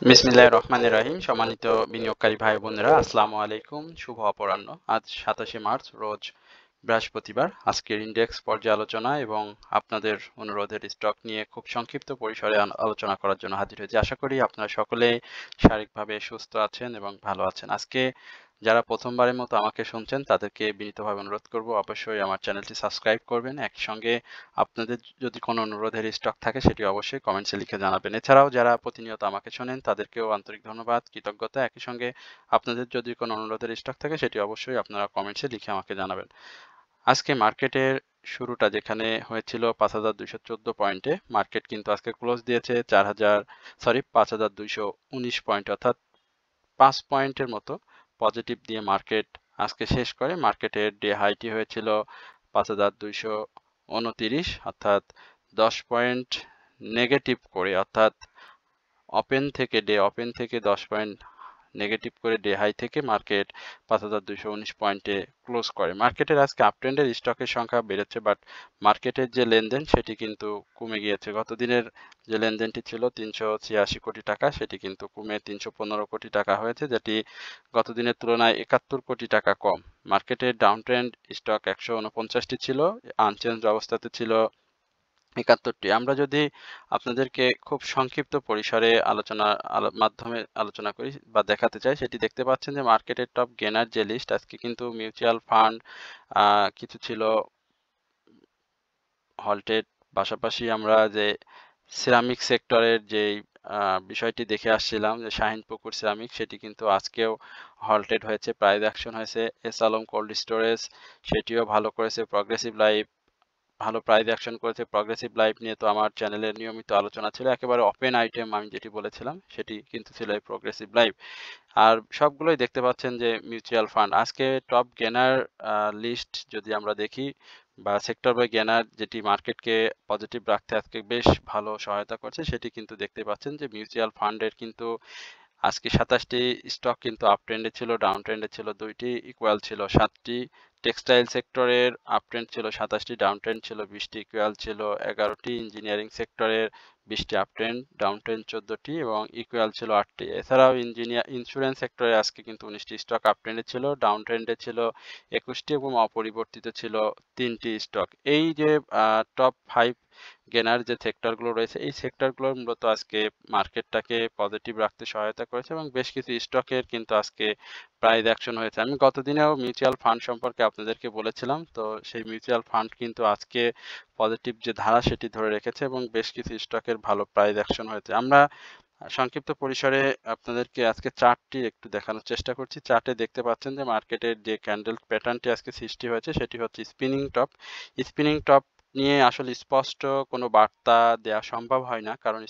বিসমিল্লাহির রহমানির রহিম। সম্মানিত বিনিয়োগকারী ভাই বোনেরা, আসসালামু আলাইকুম। শুভ অপরাহ্ন। আজ 27শে মার্চ, রোজ বৃহস্পতিবার। আজকের ইন্ডেক্স পর্যালোচনা এবং আপনাদের অনুরোধের স্টক নিয়ে খুব সংক্ষিপ্ত পরিসরে আলোচনা করার জন্য হাজির হয়েছি। আশা করি আপনারা সকলেই শারীরিকভাবে সুস্থ আছেন এবং ভালো আছেন। আজকে যারা প্রথমবারের মতো আমাকে শুনছেন তাদেরকে বিনীতভাবে অনুরোধ করব, অবশ্যই আমার চ্যানেলটি সাবস্ক্রাইব করবেন। একই সঙ্গে আপনাদের যদি কোনো অনুরোধের স্টক থাকে সেটি অবশ্যই কমেন্টসে লিখে জানাবেন। এছাড়াও যারা প্রতিনিয়ত আমাকে শোনেন তাদেরকেও আন্তরিক ধন্যবাদ, কৃতজ্ঞতা। একই সঙ্গে আপনাদের যদি কোনো অনুরোধের স্টক থাকে সেটি অবশ্যই আপনারা কমেন্টসে লিখে আমাকে জানাবেন। আজকে মার্কেটের শুরুটা যেখানে হয়েছিল 5214 পয়েন্টে, মার্কেট কিন্তু আজকে ক্লোজ দিয়েছে 5219 পয়েন্ট, অর্থাৎ 5 পয়েন্টের মতো পজিটিভ দিয়ে মার্কেট আজকে শেষ করে। মার্কেটের ডে হাইটি হয়েছিল 5229, অর্থাৎ 10 পয়েন্ট নেগেটিভ করে, অর্থাৎ ওপেন থেকে 10 পয়েন্ট নেগেটিভ করে ডে হাই থেকে মার্কেট 5219 পয়েন্টে ক্লোজ করে। মার্কেটের আজকে আপট্রেন্ডের স্টকের সংখ্যা বেড়েছে, বাট মার্কেটের যে লেনদেন সেটি কিন্তু কমে গিয়েছে। গত দিনের যে লেনদেনটি ছিল 386 কোটি টাকা, সেটি কিন্তু কমে 315 কোটি টাকা হয়েছে, যেটি গত দিনের তুলনায় 71 কোটি টাকা কম। মার্কেটের ডাউন ট্রেন্ড স্টক 149টি ছিল, আনচেঞ্জ অবস্থাতে ছিল 71টি। আমরা যদি আপনাদেরকে খুব সংক্ষিপ্ত পরিসরে মাধ্যমে আলোচনা করি বা দেখাতে চাই, সেটি দেখতে পাচ্ছেন যে মার্কেটের টপ গেনার যে লিস্ট, আজকে কিন্তু মিউচুয়াল ফান্ড কিছু ছিল হল্টেড। পাশাপাশি আমরা যে সিরামিক সেক্টরের যে বিষয়টি দেখে আসছিলাম, যে শাহিনপুকুর সিরামিক, সেটি কিন্তু আজকেও হল্টেড হয়েছে, প্রাইস অ্যাকশন হয়েছে। এস আলম কোল্ড স্টোরেজ সেটিও ভালো করেছে। প্রগ্রেসিভ লাইফ ভালো প্রাইস অ্যাকশন করেছে। প্রগ্রেসিভ লাইফ নিয়ে তো আমার চ্যানেলের নিয়মিত আলোচনা ছিল, একেবারে ওপেন আইটেম আমি যেটি বলেছিলাম সেটি কিন্তু ছিল এই প্রগ্রেসিভ লাইফ। আর সবগুলোই দেখতে পাচ্ছেন যে মিউচুয়াল ফান্ড। আজকে টপ গেনার লিস্ট যদি আমরা দেখি, বা সেক্টর বাই গেনার যেটি মার্কেটকে পজিটিভ রাখতে আজকে বেশ ভালো সহায়তা করছে, সেটি কিন্তু দেখতে পাচ্ছেন যে মিউচুয়াল ফান্ডের কিন্তু আজকে 27টি স্টক কিন্তু আপ ট্রেন্ডে ছিল, ডাউন ট্রেন্ডে ছিল 2টি, ইকুয়াল ছিল 7টি। টেক্সটাইল সেক্টরের আপ ট্রেন্ড ছিল 27টি, ডাউন ট্রেন্ড ছিল 20টি, ইকুয়াল ছিল 11টি। ইঞ্জিনিয়ারিং সেক্টরের 20টি আপ ট্রেন্ড, ডাউন ট্রেন্ড 14টি এবং ইকুয়াল ছিল 8টি। এছাড়াও ইন্স্যুরেন্স সেক্টরে আজকে কিন্তু 19টি স্টক আপ ট্রেন্ডে ছিল, ডাউন ট্রেন্ডে ছিল 21টি এবং অপরিবর্তিত ছিল 3টি স্টক। এই যে টপ 5 গেনার যে সেক্টরগুলো রয়েছে, এই সেক্টরগুলো মূলত আজকে মার্কেটটাকে পজিটিভ রাখতে সহায়তা করেছে এবং বেশ কিছু স্টকের কিন্তু আজকে প্রাইস অ্যাকশন হয়েছে। আমি গতদিনেও মিউচুয়াল ফান্ড সম্পর্কে আপনাদেরকে বলেছিলাম, তো সেই মিউচুয়াল ফান্ড কিন্তু আজকে পজিটিভ যে ধারা সেটি ধরে রেখেছে এবং বেশ কিছু স্টকের ভালো প্রাইস অ্যাকশন হয়েছে। আমরা সংক্ষিপ্ত পরিসরে আপনাদেরকে আজকে চার্টটি একটু দেখানোর চেষ্টা করছি। চার্টে দেখতে পাচ্ছেন যে মার্কেটের যে ক্যান্ডেল প্যাটার্নটি আজকে সৃষ্টি হয়েছে সেটি হচ্ছে স্পিনিং টপ। স্পিনিং টপ নিয়ে আসলে স্পষ্ট কোনো বার্তা দেওয়া সম্ভব হয় না, কারণ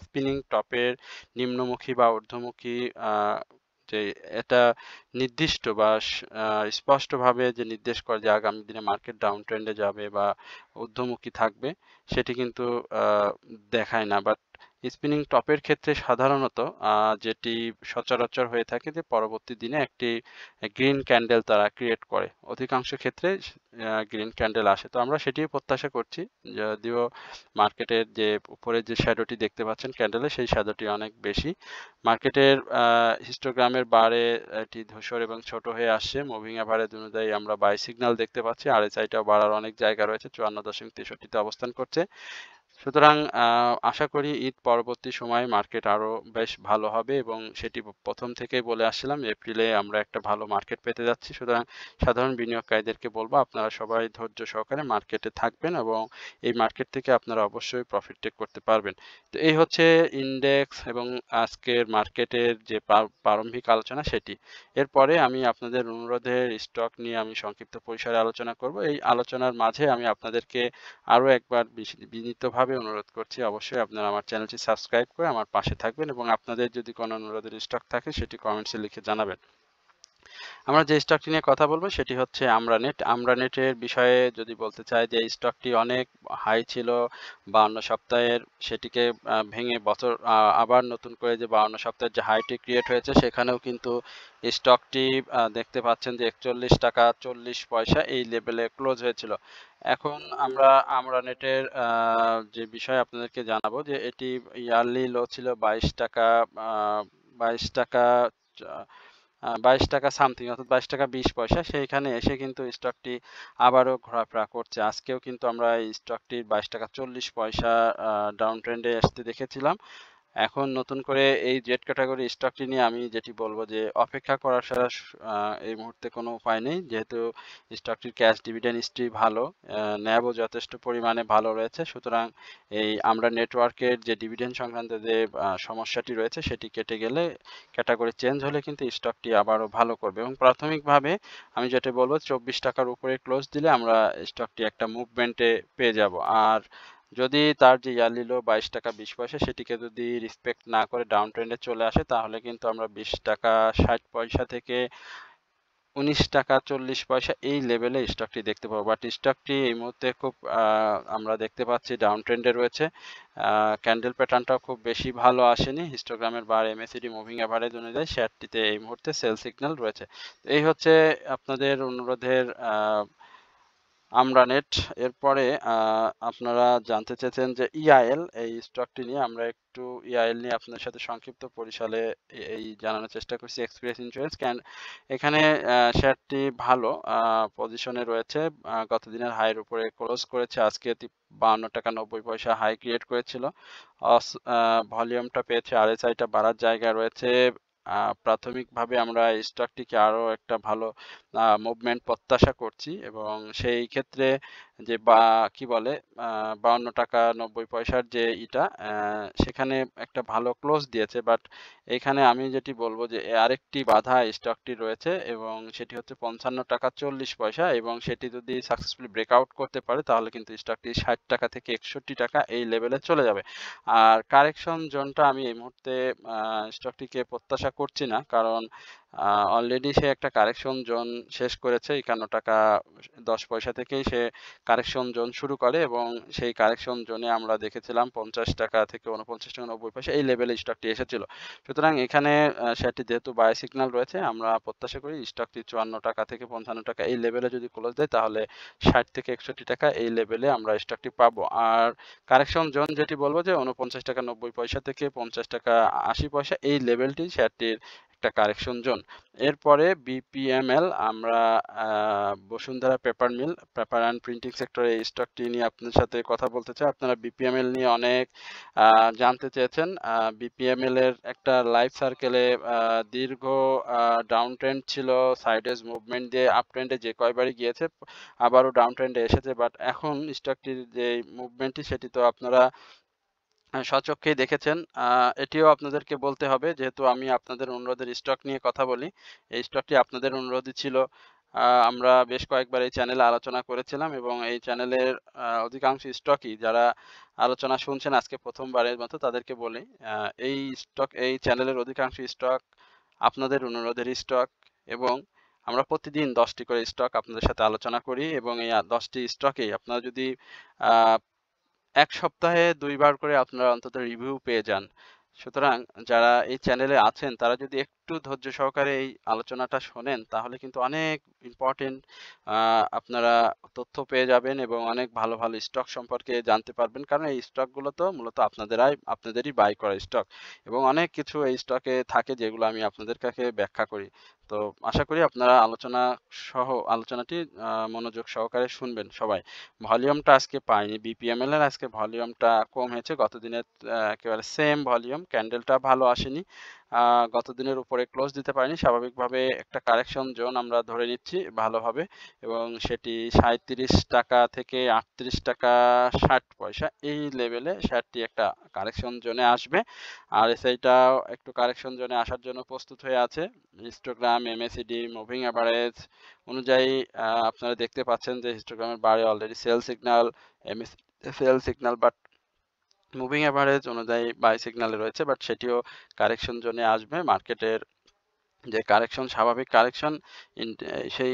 স্পিনিং টপের নিম্নমুখী বা ঊর্ধ্বমুখী যে এটা নির্দিষ্ট বা স্পষ্টভাবে যে নির্দেশ করে যে আগামী দিনে মার্কেট ডাউন ট্রেন্ডে যাবে বা ঊর্ধ্বমুখী থাকবে, সেটি কিন্তু দেখায় না। বাট স্পিনিং টপের ক্ষেত্রে সাধারণত যেটি সচরাচর হয়ে থাকে যে পরবর্তী দিনে একটি গ্রিন ক্যান্ডেল তারা ক্রিয়েট করে, অধিকাংশ ক্ষেত্রে গ্রিন ক্যান্ডেল আসে। তো আমরা সেটি প্রত্যাশা করছি, যদিও মার্কেটের যে উপরে যে শ্যাডোটি দেখতে পাচ্ছেন ক্যান্ডেলে, সেই শ্যাডোটি অনেক বেশি। মার্কেটের হিস্টোগ্রামের বারে এটি ধূসর এবং ছোট হয়ে আসছে। মুভিং অ্যাভারেজ অনুযায়ী আমরা বাই সিগন্যাল দেখতে পাচ্ছি। আরএসআইটাও বাড়ার অনেক জায়গা রয়েছে, 54.63-তে অবস্থান করছে। সুতরাং আশা করি ঈদ পরবর্তী সময়ে মার্কেট আরো বেশ ভালো হবে এবং সেটি প্রথম থেকেই বলে আসছিলাম, এপ্রিলে আমরা একটা ভালো মার্কেট পেতে যাচ্ছি। সুতরাং সাধারণ বিনিয়োগকারীদেরকে বলবো, আপনারা সবাই ধৈর্য সহকারে মার্কেটে থাকবেন এবং এই মার্কেট থেকে আপনারা অবশ্যই প্রফিট টেক করতে পারবেন। তো এই হচ্ছে ইন্ডেক্স এবং আজকের মার্কেটের যে প্রারম্ভিক আলোচনা সেটি। এরপরে আমি আপনাদের অনুরোধের স্টক নিয়ে আমি সংক্ষিপ্ত পরিসরে আলোচনা করব। এই আলোচনার মাঝে আমি আপনাদেরকে আরো একবার বিনীতভাবে অনুরোধ করছি, অবশ্যই আপনারা আমার চ্যানেলটি সাবস্ক্রাইব করে আমার পাশে থাকবেন এবং আপনাদের যদি কোনো অনুরোধের স্টক থাকে সেটি কমেন্টসে লিখে জানাবেন। আমরা যে স্টকটি নিয়ে কথা বলবো সেটি হচ্ছে আমরানেট। আমরানেটের বিষয়ে যদি বলতে চাই যে স্টকটি অনেক হাই ছিল 52 সপ্তাহের, সেটিকে ভেঙে বছর আবার নতুন করে যে 52 সপ্তাহের যে হাইটি ক্রিয়েট হয়েছে সেখানেও কিন্তু স্টকটি দেখতে পাচ্ছেন যে 41 টাকা 40 পয়সা এই লেভেলে ক্লোজ হয়েছিল। এখন আমরা আমরানেটের যে বিষয় আপনাদেরকে জানাবো যে এটি ইয়ারলি লো ছিল 22 টাকা 22 টাকা 22 টাকা সামথিং অর্থাৎ 22 টাকা 20 পয়সা। সেইখানে এসে কিন্তু স্টকটি আবারও ঘোরাফেরা করছে। আজকেও কিন্তু আমরা এই স্টকটির 22 টাকা 40 পয়সা ডাউন ট্রেন্ডে আসতে দেখেছিলাম। এখন নতুন করে এই জেড ক্যাটাগরি স্টকটি নিয়ে আমি যেটি বলবো যে অপেক্ষা করা ছাড়া এই মুহূর্তে কোনো উপায় নেই, যেহেতু স্টকটির ক্যাশ ডিভিডেন্ড হিস্ট্রি ভালো, ন্যাবও যথেষ্ট পরিমাণে ভালো রয়েছে। সুতরাং এই আমরা নেটওয়ার্কের যে ডিভিডেন্ড সংক্রান্ত যে সমস্যাটি রয়েছে সেটি কেটে গেলে, ক্যাটাগরি চেঞ্জ হলে কিন্তু স্টকটি আবারও ভালো করবে। এবং প্রাথমিকভাবে আমি যেটা বলবো 24 টাকার উপরে ক্লোজ দিলে আমরা স্টকটি একটা মুভমেন্টে পেয়ে যাব। আর যদি তার যে ইয়ারলি লো 22 টাকা 20 পয়সা সেটিকে যদি রেসপেক্ট না করে ডাউন ট্রেন্ডে চলে আসে, তাহলে কিন্তু আমরা 20 টাকা 60 পয়সা থেকে 19 টাকা 40 পয়সা এই লেভেলে স্টকটি দেখতে পাবো। বাট স্টকটি এই মুহূর্তে খুব আমরা দেখতে পাচ্ছি ডাউন ট্রেন্ডে রয়েছে। ক্যান্ডেল প্যাটার্নটাও খুব বেশি ভালো আসেনি। হিস্টোগ্রামের বার এমএসিডি মুভিং অ্যাভারেজ অনুযায়ী শেয়ারটিতে এই মুহূর্তে সেল সিগন্যাল রয়েছে। এই হচ্ছে আপনাদের অনুরোধের আমরানেট। এরপরে আপনারা জানতে চেয়েছেন যে ইআইএল, এই স্টকটি নিয়ে আমরা একটু ইআইএল নিয়ে আপনাদের সাথে সংক্ষিপ্ত পরিসরে এই জানানোর চেষ্টা করছি। এক্সপ্রেস ইন্স্যুরেন্স এখানে শেয়ারটি ভালো পজিশনে রয়েছে, গত দিনের হাইয়ের উপরে ক্লোজ করেছে। আজকে 52 টাকা 90 পয়সা হাই ক্রিয়েট করেছিল। ভলিউমটা পেয়েছে, আরএসআইটা বাড়ার জায়গা রয়েছে। প্রাথমিকভাবে আমরা এই স্টকটিকে আরো একটা ভালো মুভমেন্ট প্রত্যাশা করছি, এবং সেই ক্ষেত্রে যে কি বলে 52 টাকা 90 পয়সার যে সেখানে একটা ভালো ক্লোজ দিয়েছে। বাট এখানে আমি যেটি বলবো যে আরেকটি বাধা স্টকটি রয়েছে, এবং সেটি হচ্ছে 55 টাকা 40 পয়সা, এবং সেটি যদি সাকসেসফুলি ব্রেকআউট করতে পারে তাহলে কিন্তু স্টকটি 60 টাকা থেকে 61 টাকা এই লেভেলে চলে যাবে। আর কারেকশন জোনটা আমি এই মুহূর্তে স্টকটিকে প্রত্যাশা করছি না, কারণ অলরেডি সে একটা কারেকশন জোন শেষ করেছে। 51 টাকা 10 পয়সা থেকেই সে কারেকশন জোন শুরু করে, এবং সেই কারেকশন জোনে আমরা দেখেছিলাম 50 টাকা থেকে 49 টাকা 90 পয়সা এই লেভেলে স্টকটি এসেছিল। সুতরাং এখানে সেটি যেহেতু বাই সিগন্যাল রয়েছে, আমরা প্রত্যাশা করি স্টকটি 54 টাকা থেকে 55 টাকা এই লেভেলে যদি ক্লোজ দেয় তাহলে 60 থেকে 61 টাকা এই লেভেলে আমরা স্টকটি পাবো। আর কারেকশন জোন যেটি বলবো যে 49 টাকা 90 পয়সা থেকে 50 টাকা 80 পয়সা এই লেভেলটি শেয়ারটির একটা কারেকশন জোন। এরপরে বিপিএমএল, আমরা বসুন্ধরা পেপার অ্যান্ড প্রিন্টিং সেক্টরে এই স্টকটি নিয়ে আপনাদের সাথে কথা বলতে চাই। আপনারা বিপিএমএল নিয়ে অনেক জানতে চেয়েছেন। বিপিএমএল এর একটা লাইফ সার্কেলে দীর্ঘ ডাউন ট্রেন্ড ছিল, সাইডওয়েজ মুভমেন্ট দিয়ে আপ ট্রেন্ডে যে কয়বারই গিয়েছে আবারও ডাউন ট্রেন্ডে এসেছে। বাট এখন স্টকটির যে মুভমেন্টটি সেটি তো আপনারা স্বচক্ষেই দেখেছেন। এটিও আপনাদেরকে বলতে হবে, যেহেতু আমি আপনাদের অনুরোধের স্টক নিয়ে কথা বলি। এই স্টকটি আপনাদের অনুরোধই ছিল। আমরা বেশ কয়েকবার এই চ্যানেলে আলোচনা করেছিলাম, এবং এই চ্যানেলের অধিকাংশ স্টকই যারা আলোচনা শুনছেন আজকে প্রথমবারের মতো তাদেরকে বলি, এই চ্যানেলের অধিকাংশ স্টক আপনাদের অনুরোধের স্টক, এবং আমরা প্রতিদিন 10টি করে স্টক আপনাদের সাথে আলোচনা করি, এবং এই 10টি স্টকেই আপনারা যদি এক সপ্তাহে 2 বার করে আপনারা অন্তত রিভিউ পেয়ে যান। সুতরাং যারা এই চ্যানেলে আছেন তারা যদি একটু ধৈর্য সহকারে এই আলোচনাটা শোনেন তাহলে কিন্তু অনেক ইম্পর্টেন্ট আপনারা তথ্য পেয়ে যাবেন, এবং অনেক ভালো ভালো স্টক সম্পর্কে জানতে পারবেন, কারণ এই স্টকগুলো তো মূলত আপনাদেরই বাই করা স্টক, এবং অনেক কিছু এই স্টকে থাকে যেগুলো আমি আপনাদের কাছে ব্যাখ্যা করি। তো আশা করি আপনারা আলোচনাটি মনোযোগ সহকারে শুনবেন সবাই। ভলিউমটা আজকে পাইনি, বিপিএমএল এর আজকে ভলিউমটা কম হয়েছে। গত দিনের একেবারে সেম ভলিউম, ক্যান্ডেলটা ভালো আসেনি, গত দিনের উপরে ক্লোজ দিতে পারেনি। স্বাভাবিকভাবে একটা কারেকশন জোন আমরা ধরে নিচ্ছি ভালোভাবে, এবং সেটি 37 টাকা থেকে 38 টাকা 60 পয়সা এই লেভেলে শেয়ারটি একটা কারেকশন জোনে আসবে। আর এসআইটাও একটু কারেকশন জোনে আসার জন্য প্রস্তুত হয়ে আছে। হিস্টোগ্রাম এমএসিডি মুভিং অ্যাভারেজ অনুযায়ী আপনারা দেখতে পাচ্ছেন যে হিস্টোগ্রামের বারে already sell signal, but moving average অনুযায়ী বাই সিগন্যালে রয়েছে, বাট সেটিও কারেকশন জোনে আসবে। মার্কেটের যে কারেকশন, স্বাভাবিক কারেকশন, সেই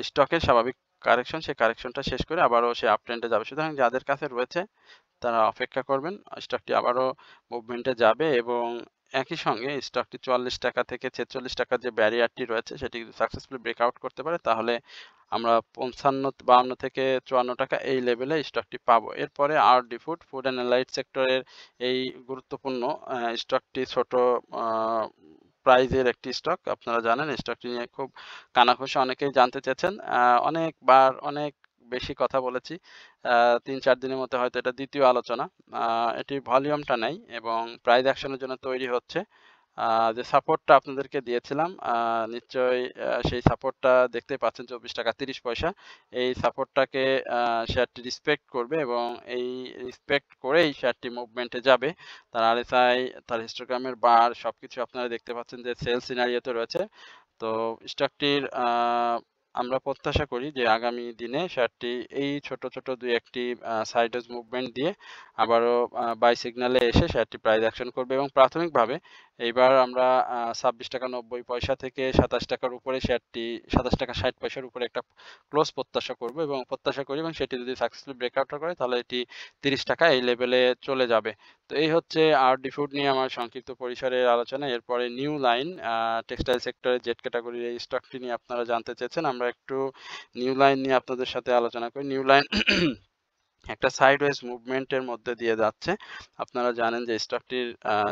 স্টকের স্বাভাবিক কারেকশন, সেই কারেকশনটা শেষ করে আবারও সে আপ ট্রেন্ডে যাবে। সুতরাং যাদের কাছে রয়েছে তারা অপেক্ষা করবেন। স্টকটি আবারও মুভমেন্টে যাবে এবং একই সঙ্গে স্টকটি ৳৪৪ থেকে ৳৪৬ যে ব্যারিয়ারটি রয়েছে সেটি যদি সাকসেসফুলি ব্রেকআউট করতে পারে তাহলে আমরা ৫২ থেকে ৳৫৪ এই লেভেলে স্টকটি পাবো। এরপরে আরডি ফুড অ্যান্ড অ্যালাইড সেক্টরের এই গুরুত্বপূর্ণ স্টকটি ছোট আ প্রাইজের একটি স্টক। আপনারা জানেন স্টকটি নিয়ে খুব কানাঘুষা অনেকেই জানতে চেয়েছেন। অনেকবার অনেক বেশি কথা বলেছি। ৩-৪ দিনের মধ্যে হয়তো এটা ২য় আলোচনা। আ এটির ভলিউমটা নেই এবং প্রাইস অ্যাকশন এর জন্য তৈরি হচ্ছে। আ যে সাপোর্টটা আপনাদেরকে দিয়েছিলাম নিশ্চয়ই সেই সাপোর্টটা দেখতেই পাচ্ছেন ৳২৪.৩০। এই সাপোর্টটাকে আ শেয়ারটি রেসপেক্ট করবে এবং এই রেসপেক্ট করেই শেয়ারটি মুভমেন্টে যাবে। তার আরএসআই, তার হিস্টোগ্রামের বার সবকিছু আপনারা দেখতে পাচ্ছেন যে সেল সিনারিওতে রয়েছে। তো স্টকটির আমরা প্রত্যাশা করি যে আগামী দিনে শেয়ারটি এই ছোট, ছোট ২-১ টি সাইডওয়েজ মুভমেন্ট দিয়ে আবারও বাই সিগন্যালে এসে শেয়ারটি প্রাইস অ্যাকশন করবে এবং প্রাথমিকভাবে এইবার আমরা ৳২৬.৯০ থেকে ৳২৭ র উপরে শেয়ারটি ৳২৭.৬০ র উপরে একটা ক্লোজ প্রত্যাশা করব এবং প্রত্যাশা করি এবং সেটি যদি সাকসেসফুলি ব্রেকআউট করে তাহলে এটি ৳৩০ এই লেভেলে চলে যাবে। তো এই হচ্ছে আরডি ফুড নিয়ে আমার সংক্ষিপ্ত পরিসরের আলোচনা। এরপরে নিউ লাইন টেক্সটাইল সেক্টরের জেড ক্যাটেগরির এই স্টকটি নিয়ে আপনারা জানতে চেয়েছেন। আমরা একটু নিউ লাইন নিয়ে আপনাদের সাথে আলোচনা করি। নিউ লাইন একটা সাইডওয়েজ মুভমেন্টের মধ্যে দিয়ে যাচ্ছে। আপনারা জানেন যে স্টকটির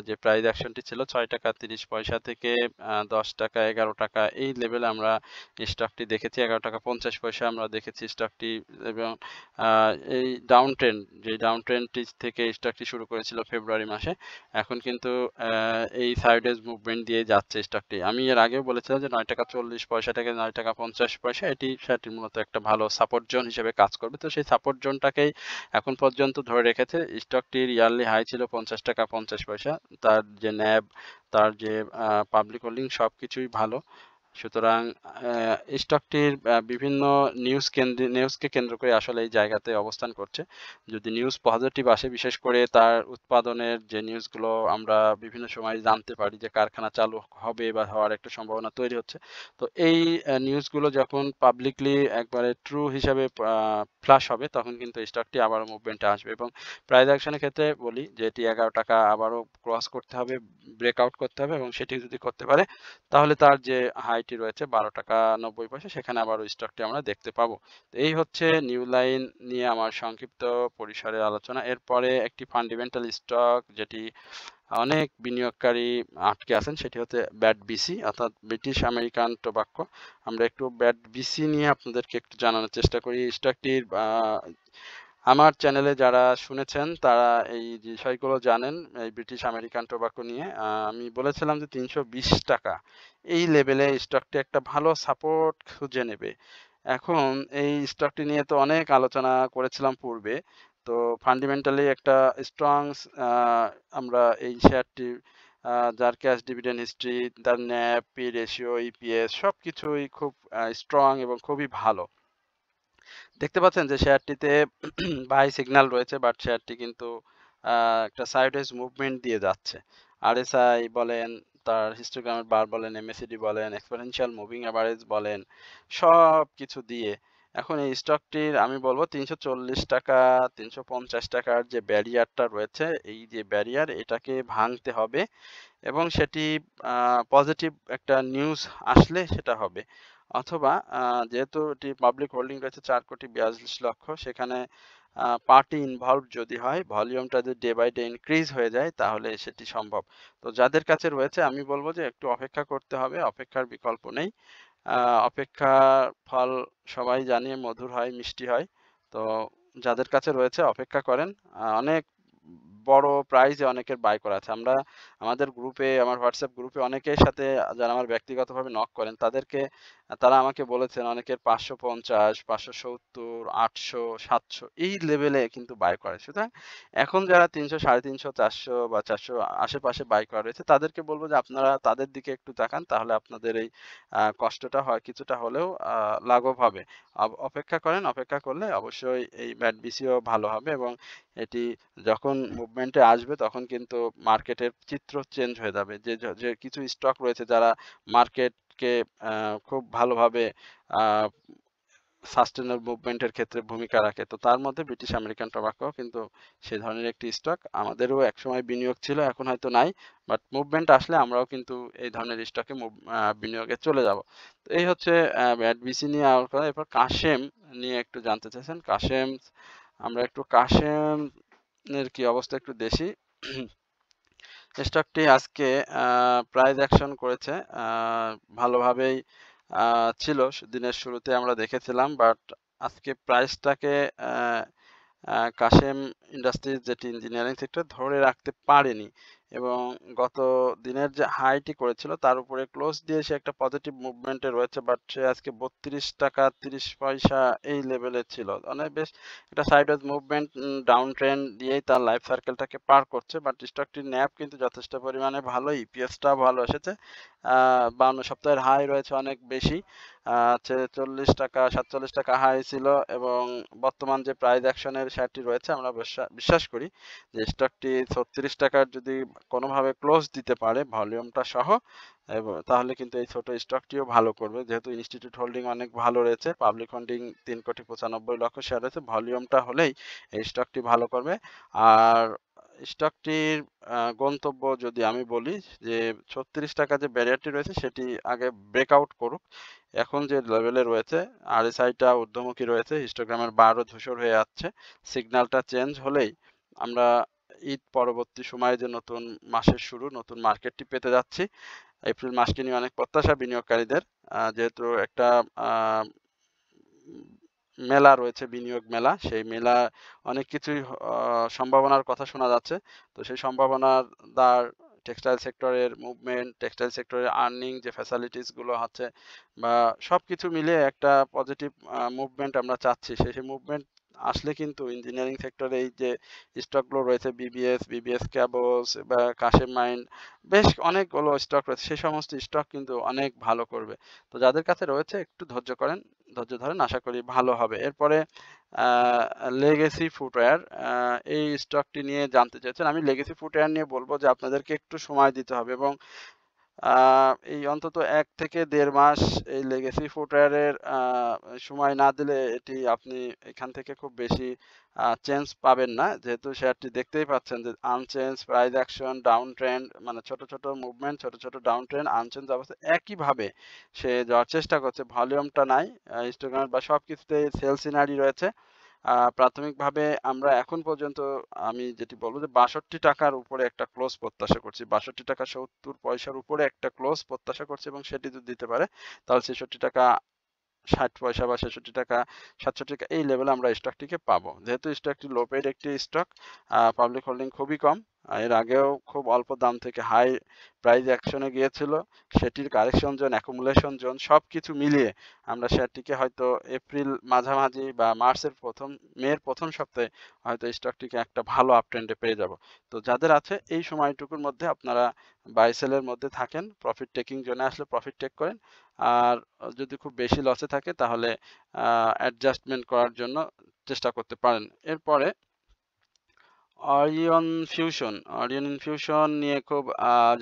যে প্রাইস অ্যাকশনটি ছিল ৳৬.৩০ থেকে ৳১০, ৳১১ এই লেভেলে আমরা স্টকটি দেখেছি। ৳১১.৫০ আমরা দেখেছি স্টকটি এবং আ এই ডাউন ট্রেন্ড যে ডাউন ট্রেন্ডটি থেকে স্টকটি শুরু করেছিল ফেব্রুয়ারি মাসে। এখন কিন্তু এই সাইডওয়েজ মুভমেন্ট দিয়ে যাচ্ছে স্টকটি। আমি এর আগেও বলেছিলাম যে ৳৯.৪০ থেকে ৳৯.৫০ এটি সেটি মূলত একটা ভালো সাপোর্ট জোন হিসেবে কাজ করবে। তো সেই সাপোর্ট জোনটাকেই এখন পর্যন্ত ধরে রেখেছে। স্টকটির ইয়ারলি হাই ছিল ৳৫০.৫০। তার যে ন্যাব, তার যে পাবলিক হোল্ডিং সবকিছুই ভালো। সুতরাং স্টকটির বিভিন্ন নিউজকে কেন্দ্র করে আসলে এই জায়গাতে অবস্থান করছে। যদি নিউজ পজিটিভ আসে, বিশেষ করে তার উৎপাদনের যে নিউজগুলো আমরা বিভিন্ন সময় জানতে পারি যে কারখানা চালু হবে বা হওয়ার একটা সম্ভাবনা তৈরি হচ্ছে। তো এই নিউজগুলো যখন পাবলিকলি একবারে ট্রু হিসাবে ফ্লাশ হবে তখন কিন্তু স্টকটি আবারও মুভমেন্টে আসবে এবং প্রাইস অ্যাকশনের ক্ষেত্রে বলি যে এটি ৳১১ আবারও ক্রস করতে হবে, ব্রেকআউট করতে হবে এবং সেটি যদি করতে পারে তাহলে তার যে হাইটি রয়েছে ৳১২.৯০ সেখানে আবারও স্টকটি আমরা দেখতে পাবো। তো এই হচ্ছে নিউ লাইন নিয়ে আমার সংক্ষিপ্ত পরিসরের আলোচনা। এরপরে একটি ফান্ডামেন্টাল স্টক যেটি অনেক বিনিয়োগকারী আটকে আছেন সেটি হচ্ছে BATBC অর্থাৎ ব্রিটিশ আমেরিকান টোবাক্কো। আমরা একটু BATBC নিয়ে আপনাদেরকে একটু জানানোর চেষ্টা করি। স্টকটির আমার চ্যানেলে যারা শুনেছেন তারা এই বিষয়গুলো জানেন এই ব্রিটিশ আমেরিকান টোবাকো নিয়ে। আমি বলেছিলাম যে ৳৩২০ এই লেভেলে স্টকটি একটা ভালো সাপোর্ট খুঁজে নেবে। এখন এই স্টকটি নিয়ে তো অনেক আলোচনা করেছিলাম পূর্বে। তো ফান্ডামেন্টালি একটা স্ট্রং আ আমরা এই শেয়ারটির যার ক্যাশ ডিভিডেন্ড হিস্ট্রি, তার ন্যাভ, পি রেশিও, ইপিএস সবকিছুই খুব স্ট্রং এবং খুবই ভালো। দেখতে পাচ্ছেন যে শেয়ারটিতে বাই সিগন্যাল রয়েছে বাট শেয়ারটি কিন্তু একটা সাইডওয়েজ মুভমেন্ট দিয়ে যাচ্ছে। আরএসআই বলেন, তার হিস্টোগ্রামের বার বলেন, এমএসিডি বলেন, এক্সপোনেনশিয়াল মুভিং এভারেজ বলেন, সবকিছু দিয়ে এখন এই স্টকটির আমি বলব ৳৩৪০, ৳৩৫০ র যে ব্যারিয়ারটা রয়েছে, এই যে ব্যারিয়ার এটাকে ভাঙতে হবে এবং সেটি পজিটিভ একটা নিউজ আসলে সেটা হবে। অথবা যেহেতু এটি পাবলিক হোল্ডিং রয়েছে ৪,৪২,০০,০০০ সেখানে পার্টি ইনভলভড যদি হয়, ভলিউমটা যদি ডে বাই ডে ইনক্রিজ হয়ে যায় তাহলে সেটি সম্ভব। তো যাদের কাছে রয়েছে আমি বলব যে একটু অপেক্ষা করতে হবে, অপেক্ষার বিকল্প নেই। আ অপেক্ষার ফল সবাই জানি মধুর হয়, মিষ্টি হয়। তো যাদের কাছে রয়েছে অপেক্ষা করেন। অনেক বড় প্রাইজে অনেকের বাই করা আছে। আমাদের গ্রুপে, আমার হোয়াটসঅ্যাপ গ্রুপে অনেকের সাথে যারা আমার ব্যক্তিগতভাবে নক করেন তারা আমাকে বলেছেন অনেকের ৫৫০, ৫৭০, ৮০০, ৭০০ এই লেভেলে কিন্তু বাই করে। সুতরাং এখন যারা ৩০০, ৩৫০, ৪০০ বা ৪০০ আশেপাশে বাই করা রয়েছে তাদেরকে বলব যে আপনারা তাদের দিকে একটু তাকান তাহলে আপনাদের এই কষ্টটা হয় কিছুটা হলেও লাঘব হবে। অপেক্ষা করেন, অপেক্ষা করলে অবশ্যই এই BATBC ও ভালো হবে এবং এটি যখন মুভমেন্টে আসবে তখন কিন্তু মার্কেটের চিত্র চেঞ্জ হয়ে যাবে। যে কিছু স্টক রয়েছে যারা মার্কেটকে খুব ভালোভাবে আ সাস্টেইনেবল মুভমেন্টের ক্ষেত্রে ভূমিকা রাখে। তো তার মধ্যে ব্রিটিশ আমেরিকান টোবাকো কিন্তু সেই ধরনের একটি স্টক। আমাদেরও একসময় বিনিয়োগ ছিল, এখন হয়তো নাই। বাট মুভমেন্ট আসলে আমরাও কিন্তু এই ধরনের স্টকে বিনিয়োগে চলে যাব। তো এই হচ্ছে BADBC নিয়ে আলোচনা। এরপর কাশেম নিয়ে একটু জানতে চাইছেন। আমরা একটু কাশেম এর কি অবস্থা একটু দেখি। স্টকটি আজকে প্রাইস অ্যাকশন করেছে ভালোভাবেই ছিল দিনের শুরুতে আমরা দেখেছিলাম, বাট আজকে প্রাইসটাকে কাশেম ইন্ডাস্ট্রিজ যেটি ইঞ্জিনিয়ারিং সেক্টর ধরে রাখতে পারেনি এবং গত দিনের যে হাইটি করেছিল তার উপরে ক্লোজ দিয়ে সে একটা পজিটিভ মুভমেন্টে রয়েছে, বাট সে আজকে 32 টাকা 30 পয়সা এই লেভেলে ছিল। অনেক বেশ একটা সাইডওয়েজ মুভমেন্ট, ডাউন ট্রেন্ড দিয়েই তার লাইফ সার্কেলটাকে পার করছে, বাট স্টকটির ন্যাপ কিন্তু যথেষ্ট পরিমাণে ভালো, ইপিএসটা ভালো এসেছে। 52 সপ্তাহের হাই রয়েছে অনেক বেশি, 40 টাকা 47 টাকা হাই ছিল এবং বর্তমান যে প্রাইস অ্যাকশনের শেয়ারটি রয়েছে আমরা বিশ্বাস করি যে স্টকটি 36 টাকার যদি কোনোভাবে ক্লোজ দিতে পারে ভলিউমটা সহ, এবং তাহলে কিন্তু এই ছোট স্টকটিও ভালো করবে, যেহেতু ইনস্টিটিউট হোল্ডিং অনেক ভালো রয়েছে, পাবলিক হোল্ডিং 3,95,00,000 শেয়ার রয়েছে, ভলিউমটা হলেই এই স্টকটি ভালো করবে। আর স্টকটির গন্তব্য যদি আমি বলি যে 36 টাকা যে ব্যারিয়ারটি রয়েছে সেটি আগে ব্রেকআউট করুক। এখন যে লেভেলে রয়েছে আরএসআইটা ঊর্ধ্বমুখী রয়েছে, হিস্টোগ্রামের বারও ধূসর হয়ে যাচ্ছে, সিগন্যালটা চেঞ্জ হলেই আমরা ঈদ পরবর্তী সময়ে যে নতুন মাসের শুরু, নতুন মার্কেটটি পেতে যাচ্ছি। এপ্রিল মাসকে নিয়ে অনেক প্রত্যাশা বিনিয়োগকারীদের, যেহেতু একটা মেলা রয়েছে, বিনিয়োগ মেলা, সেই মেলা অনেক কিছুই সম্ভাবনার কথা শোনা যাচ্ছে। তো সেই সম্ভাবনার দ্বার টেক্সটাইল সেক্টরের মুভমেন্ট, টেক্সটাইল সেক্টরের আর্নিং যে ফ্যাসিলিটিস গুলো আছে বা সবকিছু মিলিয়ে একটা পজিটিভ মুভমেন্ট আমরা চাচ্ছি। সেই মুভমেন্ট আসলে কিন্তু ইঞ্জিনিয়ারিং সেক্টরে এই যে স্টকগুলো রয়েছে বিবিএস ক্যাবলস বা কাশেম মাইন্ড, বেশ অনেকগুলো স্টক রয়েছে, সেই সমস্ত স্টক কিন্তু অনেক ভালো করবে। তো যাদের কাছে রয়েছে একটু ধৈর্য ধরেন, আশা করি ভালো হবে। এরপরে লেগেসি ফুটওয়্যার, এই স্টকটি নিয়ে জানতে চাইছেন। আমি লেগেসি ফুটওয়্যার নিয়ে বলবো যে আপনাদেরকে একটু সময় দিতে হবে এবং এই অন্তত ১ থেকে ১.৫ মাস এই লেগেসি ফুটওয়্যারের সময় না দিলে এটি আপনি এখান থেকে খুব বেশি চেঞ্জ পাবেন না। যেহেতু শেয়ারটি দেখতেই পাচ্ছেন যে unchange price action, down trend, মানে ছোট মুভমেন্ট, ছোট ডাউন ট্রেন্ড, আনচেঞ্জ অবস্থায় একইভাবে সে যাওয়ার চেষ্টা করছে। ভলিউমটা নাই, হিস্টোগ্রাম বা সবকিছুতেই সেল সিনারি রয়েছে। প্রাথমিকভাবে আমরা এখন পর্যন্ত আমি যেটি বলব যে ৬২ টাকার উপরে একটা ক্লোজ প্রত্যাশা করছি। ৬২ টাকা ৭০ পয়সার উপরে একটা ক্লোজ প্রত্যাশা করছি এবং সেটি যদি দিতে পারে তাহলে ৬৬ টাকা ৬০ পয়সা বা ৬৬ টাকা ৬৭ টাকা এই লেভেলে আমরা স্টকটিকে পাবো। যেহেতু স্টকটি লো পেইড একটি স্টক, পাবলিক হোল্ডিং খুবই কম, এর আগেও খুব অল্প দাম থেকে হাই প্রাইস অ্যাকশনে গিয়েছিল, সেটির কারেকশন জোন, অ্যাকুমুলেশন জোন সবকিছু মিলিয়ে আমরা শেয়ারটিকে হয়তো এপ্রিল মাঝামাঝি বা মের প্রথম সপ্তাহে হয়তো স্টকটিকে একটা ভালো আপ ট্রেন্ডে পেয়ে যাব। তো যাদের আছে এই সময়টুকুর মধ্যে আপনারা বাই সেলের মধ্যে থাকেন, প্রফিট টেকিং জোনে আসলে প্রফিট টেক করেন। আর যদি খুব বেশি লসে থাকে তাহলে অ্যাডজাস্টমেন্ট করার জন্য চেষ্টা করতে পারেন। এরপরে অরিয়ন ইনফিউশন নিয়ে খুব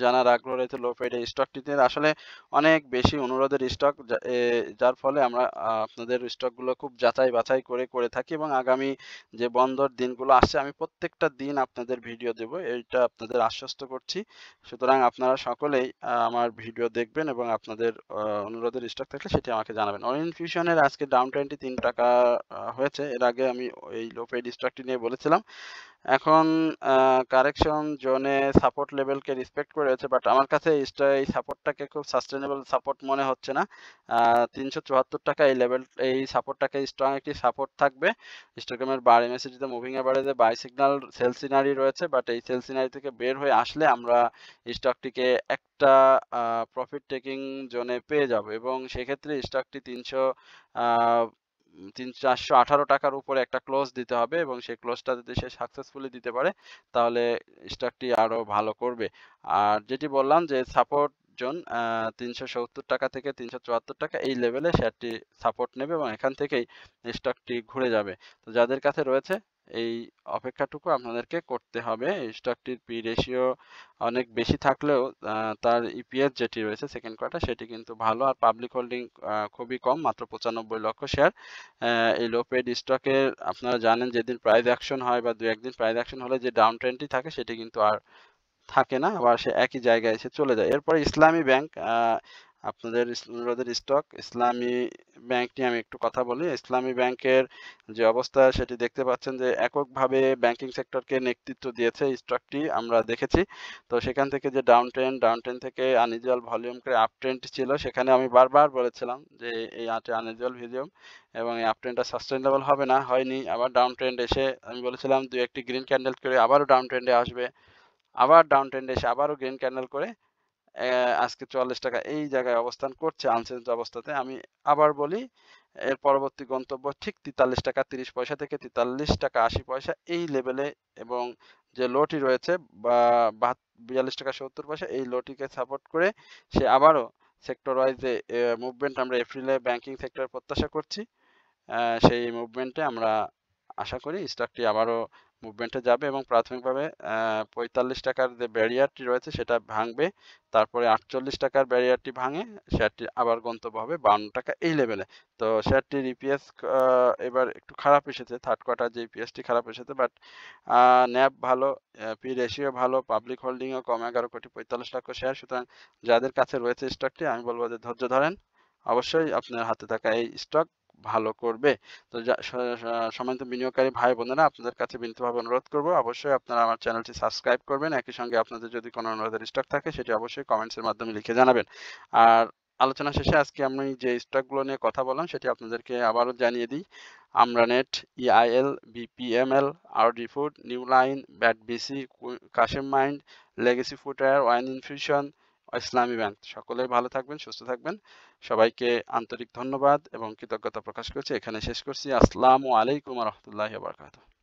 জানার আগ্রহ রয়েছে লো পেইড এই স্টকটিতে। আসলে অনেক বেশি অনুরোধের স্টক, যার ফলে আমরা আপনাদের স্টকগুলো খুব যাচাই বাছাই করে থাকি এবং আগামী যে বন্ধর দিনগুলো আসছে আমি প্রত্যেকটা দিন আপনাদের ভিডিও দেব, এইটা আপনাদের আশ্বস্ত করছি। সুতরাং আপনারা সকলেই আমার ভিডিও দেখবেন এবং আপনাদের অনুরোধের স্টক থাকলে সেটি আমাকে জানাবেন। অরিয়ন ইনফিউশনের আজকে ডাউন ট্রেন্ডটি ৩ টাকা হয়েছে। এর আগে আমি এই লো পেইড স্টকটি নিয়ে বলেছিলাম। এখন কারেকশন জোনে সাপোর্ট লেভেলকে রেসপেক্ট করে রয়েছে, বাট আমার কাছে এই সাপোর্টটাকে খুব সাস্টেনেবল সাপোর্ট মনে হচ্ছে না। ৩৭৪ টাকা এই সাপোর্টটাকে স্ট্রং একটি সাপোর্ট থাকবে। হিস্টোগ্রামের বার এমএসিডিতে মুভিং এভারেজে বাই সিগন্যাল সেল সিনারি রয়েছে, বাট এই সেল সিনারি থেকে বের হয়ে আসলে আমরা স্টকটিকে একটা প্রফিট টেকিং জোনে পেয়ে যাব এবং সেক্ষেত্রে স্টকটি 418 টাকার উপরে একটা ক্লোজ দিতে হবে এবং সেই ক্লোজটা যদি সে সাকসেসফুলি দিতে পারে তাহলে স্টকটি আরো ভালো করবে। আর যেটি বললাম যে সাপোর্ট জোন ৩৭০ টাকা থেকে ৩৭৪ টাকা এই লেভেলে শেয়ারটি সাপোর্ট নেবে এবং এখান থেকেই স্টকটি ঘুরে যাবে। তো যাদের কাছে রয়েছে এই অপেক্ষাটুকু আপনাদেরকে করতে হবে। এই স্টকটির পি রেশিও অনেক বেশি থাকলেও তার ইপিএস যেটি রয়েছে সেকেন্ড কোয়ার্টার সেটি কিন্তু ভালো, আর পাবলিক হোল্ডিং খুবই কম, মাত্র 95 লক্ষ শেয়ার। এই লো পেইড স্টকের আপনারা জানেন যেদিন প্রাইস অ্যাকশন হয় বা 2-1 দিন প্রাইস অ্যাকশন হলে যে ডাউন ট্রেন্ডটি থাকে সেটি কিন্তু আর থাকে না, আবার সে একই জায়গায় এসে চলে যায়। এরপরে ইসলামী ব্যাংক, আপনাদের ওদের স্টক ইসলামী ব্যাংক নিয়ে আমি একটু কথা বলি। ইসলামী ব্যাংকের যে অবস্থা সেটি দেখতে পাচ্ছেন যে এককভাবে ব্যাংকিং সেক্টরকে নেতৃত্ব দিয়েছে এই স্টকটি আমরা দেখেছি। তো সেখান থেকে যে ডাউন ট্রেন্ড থেকে আনইউজুয়াল ভলিউম করে আপ ট্রেন্ড ছিল, সেখানে আমি বারবার বলেছিলাম যে এই আনইউজুয়াল ভলিউম এবং এই আপ ট্রেন্ডটা সাস্টেইনেবল হবে না, হয়নি। আবার ডাউন ট্রেন্ড এসে আমি বলেছিলাম 2-1টি গ্রিন ক্যান্ডেল করে আবারও ডাউন ট্রেন্ডে আসবে, আবার ডাউন ট্রেন্ডে এসে আবারও গ্রিন ক্যান্ডেল করে আজকে 44 টাকা এই জায়গায় অবস্থান করছে আনচেঞ্জ অবস্থাতে। আমি আবার বলি এর পরবর্তী গন্তব্য ঠিক 43 টাকা 30 পয়সা থেকে 43 টাকা 80 পয়সা এই লেভেলে, এবং যে লোটি রয়েছে বা 42 টাকা 70 পয়সা এই লোটিকে সাপোর্ট করে সে আবারও সেক্টর ওয়াইজ যে মুভমেন্ট আমরা এপ্রিলে ব্যাংকিং সেক্টরে প্রত্যাশা করছি, সেই মুভমেন্টে আমরা আশা করি স্টকটি আবারও মুভমেন্টে যাবে এবং প্রাথমিকভাবে 45 টাকার যে ব্যারিয়ারটি রয়েছে সেটা ভাঙবে, তারপরে 48 টাকার ব্যারিয়ারটি ভাঙে শেয়ারটি আবার গন্তব্য হবে 52 টাকা এই লেভেলে। তো শেয়ারটির ইপিএস এবার একটু খারাপ এসেছে, থার্ড কোয়ার্টার যে ইপিএসটি খারাপ এসেছে, বাট ন্যাব ভালো, পি রেশিও ভালো, পাবলিক হোল্ডিংও কম, 11,45,00,000 শেয়ার। সুতরাং যাদের কাছে রয়েছে স্টকটি আমি বলবো যে ধৈর্য ধরেন, অবশ্যই আপনার হাতে থাকা এই স্টক ভালো করবে। তো সম্মানিত বিনিয়োগকারী ভাই বোনেরা, আপনাদের কাছে বিনীতভাবে অনুরোধ করব অবশ্যই আপনারা আমার চ্যানেলটি সাবস্ক্রাইব করবেন। একই সঙ্গে আপনাদের যদি কোনো অনুরোধের স্টক থাকে সেটি অবশ্যই কমেন্টসের মাধ্যমে লিখে জানাবেন। আর আলোচনা শেষে আজকে আমি যে স্টকগুলো নিয়ে কথা বললাম সেটি আপনাদেরকে আবারও জানিয়ে দিই। Amranet, EIL, BPML, RD Food, New Line, BAT BC, Kashem Mind, Legacy Footwear, Wine Infusion, Islami Bank. সকলেই ভালো থাকবেন, সুস্থ থাকবেন। সবাইকে আন্তরিক ধন্যবাদ এবং কৃতজ্ঞতা প্রকাশ করছি। এখানে শেষ করছি। আসসালামু আলাইকুম ওয়া রাহমাতুল্লাহি ওয়া বারাকাতুহু।